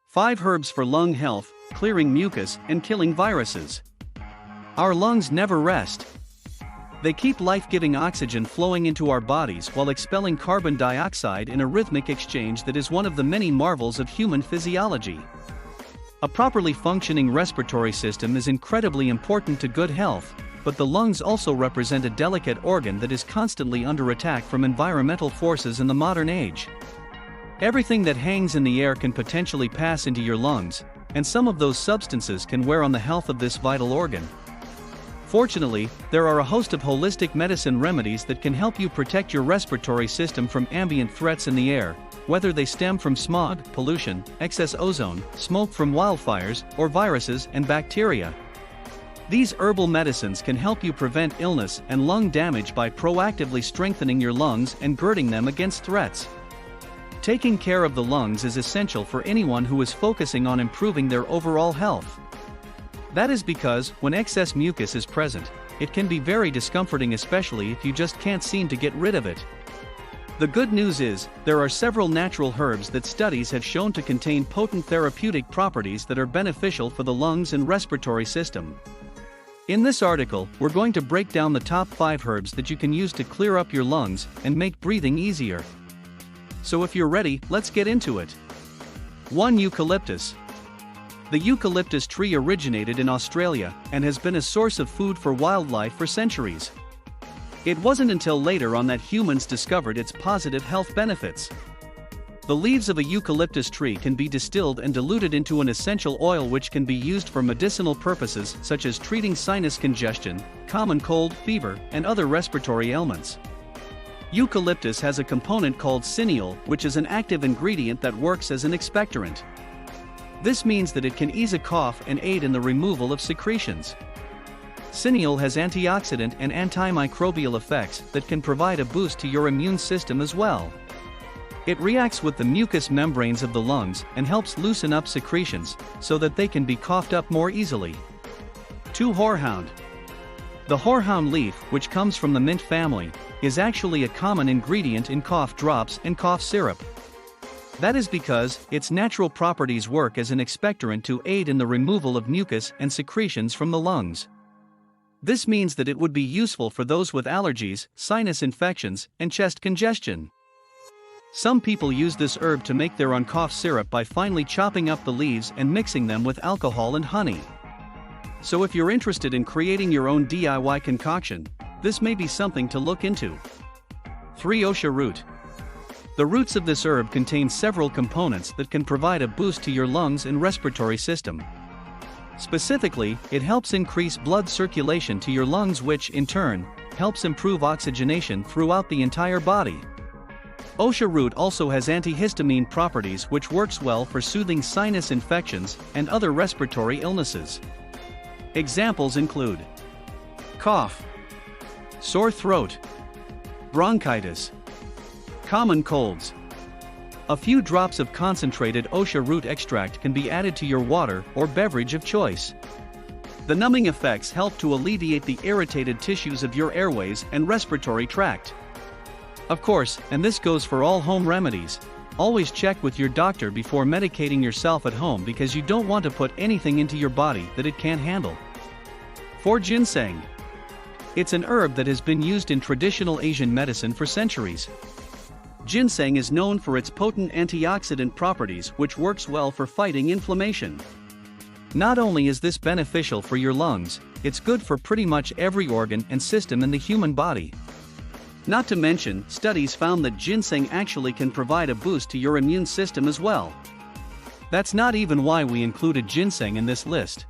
5 herbs for lung health, clearing mucus and killing viruses. Our lungs never rest. They keep life-giving oxygen flowing into our bodies while expelling carbon dioxide in a rhythmic exchange that is one of the many marvels of human physiology. A properly functioning respiratory system is incredibly important to good health, but the lungs also represent a delicate organ that is constantly under attack from environmental forces in the modern age. Everything that hangs in the air can potentially pass into your lungs, and some of those substances can wear on the health of this vital organ. Fortunately, there are a host of holistic medicine remedies that can help you protect your respiratory system from ambient threats in the air, whether they stem from smog, pollution, excess ozone, smoke from wildfires, or viruses and bacteria. These herbal medicines can help you prevent illness and lung damage by proactively strengthening your lungs and girding them against threats. Taking care of the lungs is essential for anyone who is focusing on improving their overall health. That is because, when excess mucus is present, it can be very discomforting, especially if you just can't seem to get rid of it. The good news is, there are several natural herbs that studies have shown to contain potent therapeutic properties that are beneficial for the lungs and respiratory system. In this article, we're going to break down the top 5 herbs that you can use to clear up your lungs and make breathing easier. So if you're ready, let's get into it. 1. Eucalyptus. The eucalyptus tree originated in Australia and has been a source of food for wildlife for centuries. It wasn't until later on that humans discovered its positive health benefits. The leaves of a eucalyptus tree can be distilled and diluted into an essential oil which can be used for medicinal purposes such as treating sinus congestion, common cold, fever, and other respiratory ailments. Eucalyptus has a component called cineol, which is an active ingredient that works as an expectorant. This means that it can ease a cough and aid in the removal of secretions. Cineol has antioxidant and antimicrobial effects that can provide a boost to your immune system as well. It reacts with the mucous membranes of the lungs and helps loosen up secretions so that they can be coughed up more easily. 2. Horehound. The horehound leaf, which comes from the mint family, is actually a common ingredient in cough drops and cough syrup. That is because its natural properties work as an expectorant to aid in the removal of mucus and secretions from the lungs. This means that it would be useful for those with allergies, sinus infections, and chest congestion. Some people use this herb to make their own cough syrup by finely chopping up the leaves and mixing them with alcohol and honey. So if you're interested in creating your own DIY concoction, this may be something to look into. 3. Osha root. The roots of this herb contain several components that can provide a boost to your lungs and respiratory system. Specifically, it helps increase blood circulation to your lungs, which, in turn, helps improve oxygenation throughout the entire body. Osha root also has antihistamine properties which works well for soothing sinus infections and other respiratory illnesses. Examples include cough, sore throat, bronchitis, common colds. A few drops of concentrated Osha root extract can be added to your water or beverage of choice. The numbing effects help to alleviate the irritated tissues of your airways and respiratory tract. Of course, and this goes for all home remedies, always check with your doctor before medicating yourself at home because you don't want to put anything into your body that it can't handle. 4. Ginseng. It's an herb that has been used in traditional Asian medicine for centuries. Ginseng is known for its potent antioxidant properties, which works well for fighting inflammation. Not only is this beneficial for your lungs, it's good for pretty much every organ and system in the human body. Not to mention, studies found that ginseng actually can provide a boost to your immune system as well. That's not even why we included ginseng in this list.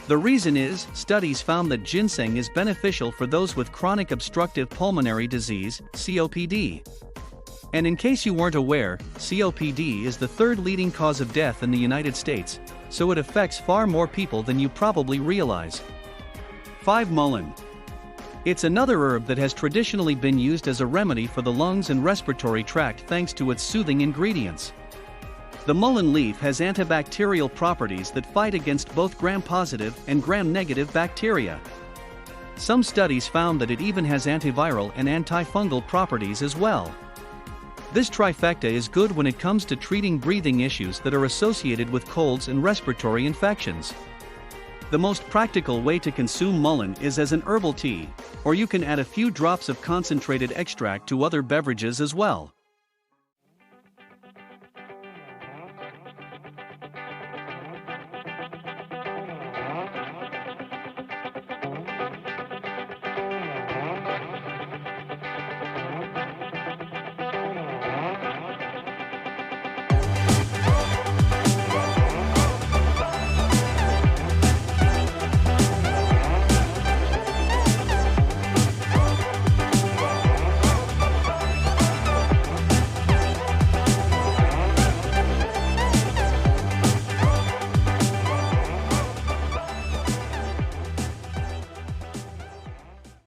The reason is, studies found that ginseng is beneficial for those with chronic obstructive pulmonary disease, COPD. And in case you weren't aware, COPD is the 3rd leading cause of death in the United States, so it affects far more people than you probably realize. 5. Mullein. It's another herb that has traditionally been used as a remedy for the lungs and respiratory tract thanks to its soothing ingredients. The mullein leaf has antibacterial properties that fight against both gram-positive and gram-negative bacteria. Some studies found that it even has antiviral and antifungal properties as well. This trifecta is good when it comes to treating breathing issues that are associated with colds and respiratory infections. The most practical way to consume mullein is as an herbal tea, or you can add a few drops of concentrated extract to other beverages as well.